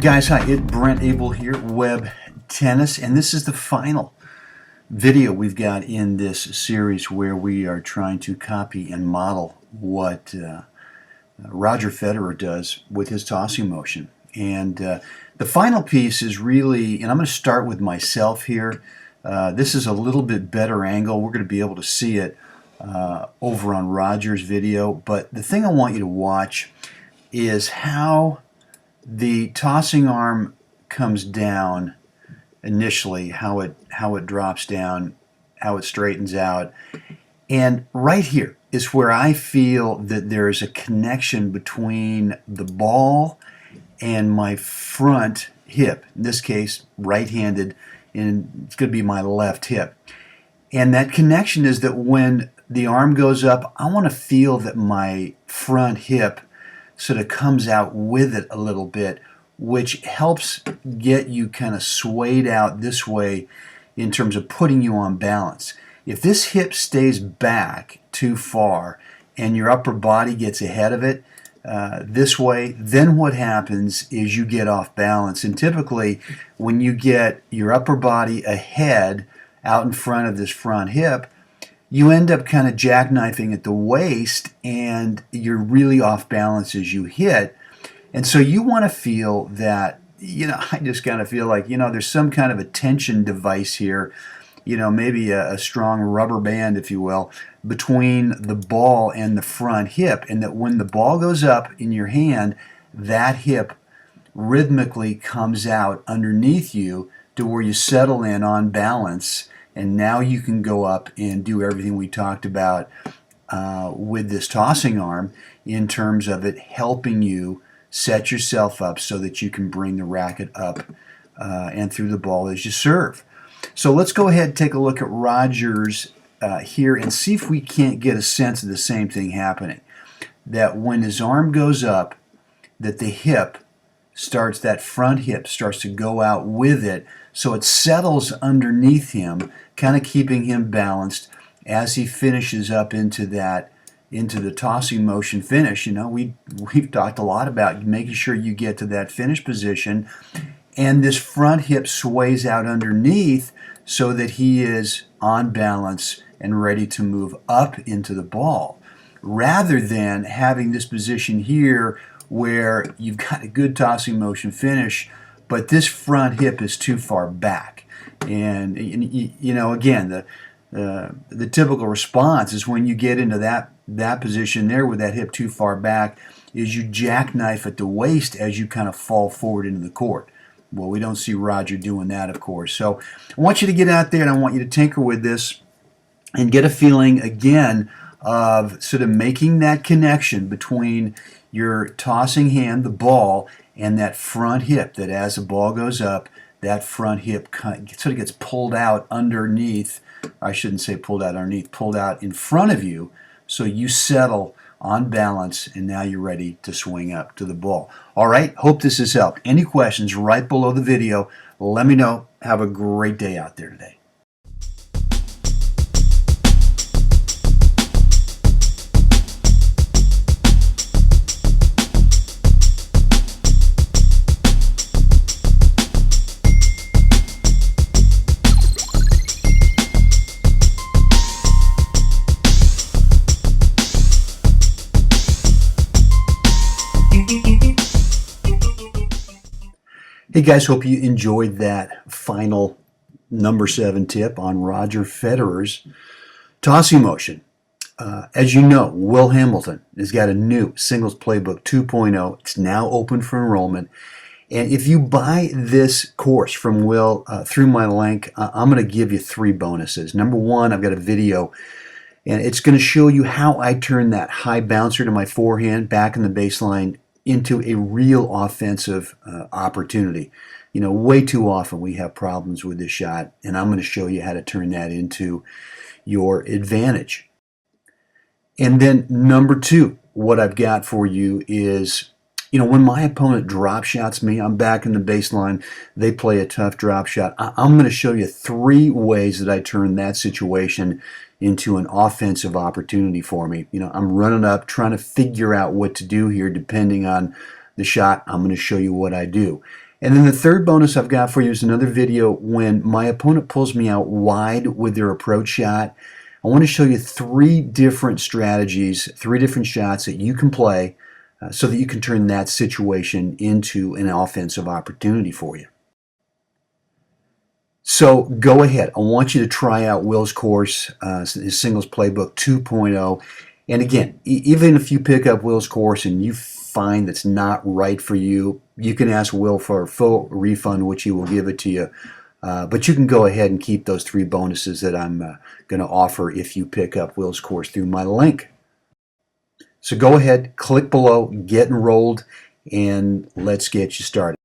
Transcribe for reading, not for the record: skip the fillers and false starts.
Guys, hi, it's Brent Abel here, WebTennis, and this is the final video we've got in this series where we are trying to copy and model what Roger Federer does with his tossing motion. And the final piece is really, and I'm going to start with myself here. This is a little bit better angle. We're going to be able to see it over on Roger's video, but the thing I want you to watch is how the tossing arm comes down initially, how it drops down, how it straightens out. And right here is where I feel that there is a connection between the ball and my front hip, in this case right-handed, and it's going to be my left hip. And that connection is that when the arm goes up, I want to feel that my front hip sort of comes out with it a little bit, which helps get you kind of swayed out this way in terms of putting you on balance. If this hip stays back too far and your upper body gets ahead of it this way, then what happens is you get off balance. And typically when you get your upper body ahead out in front of this front hip, you end up kind of jackknifing at the waist and you're really off balance as you hit. And so you want to feel that, I just kind of feel like, there's some kind of a tension device here, maybe a strong rubber band, if you will, between the ball and the front hip. And that when the ball goes up in your hand, that hip rhythmically comes out underneath you to where you settle in on balance. And now you can go up and do everything we talked about with this tossing arm in terms of it helping you set yourself up so that you can bring the racket up and through the ball as you serve. So let's go ahead and take a look at Roger's here and see if we can't get a sense of the same thing happening. That when his arm goes up, that the hip starts, that front hip starts to go out with it, so it settles underneath him, kind of keeping him balanced as he finishes up into the tossing motion finish. We've talked a lot about making sure you get to that finish position, and this front hip sways out underneath so that he is on balance and ready to move up into the ball, rather than having this position here where you've got a good tossing motion finish, but this front hip is too far back. And again, the typical response is when you get into that position there with that hip too far back is you jackknife at the waist as you kind of fall forward into the court. Well, we don't see Roger doing that, of course. So I want you to get out there and I want you to tinker with this and get a feeling again of sort of making that connection between your tossing hand, the ball, and that front hip, that as the ball goes up, that front hip sort of gets pulled out underneath. I shouldn't say pulled out underneath, pulled out in front of you, so you settle on balance, and now you're ready to swing up to the ball. All right, hope this has helped. Any questions right below the video, let me know. Have a great day out there today. Hey guys, hope you enjoyed that final number 7 tip on Roger Federer's tossing motion. As you know, Will Hamilton has got a new Singles Playbook 2.0. It's now open for enrollment. And if you buy this course from Will through my link, I'm going to give you 3 bonuses. Number 1, I've got a video And it's going to show you how I turn that high bouncer to my forehand back in the baseline into a real offensive opportunity. You know, way too often we have problems with this shot, and I'm going to show you how to turn that into your advantage. And then number two, what I've got for you is, you know, when my opponent drop shots me, I'm back in the baseline, they play a tough drop shot. I'm going to show you 3 ways that I turn that situation into an offensive opportunity for me. You know, I'm running up, trying to figure out what to do here depending on the shot. I'm going to show you what I do. And then the third bonus I've got for you is another video when my opponent pulls me out wide with their approach shot. I want to show you 3 different strategies, 3 different shots that you can play so that you can turn that situation into an offensive opportunity for you. So go ahead. I want you to try out Will's course, his Singles Playbook 2.0. And again, even if you pick up Will's course and you find that's not right for you, you can ask Will for a full refund, which he will give it to you. But you can go ahead and keep those 3 bonuses that I'm going to offer if you pick up Will's course through my link. So go ahead, click below, get enrolled, and let's get you started.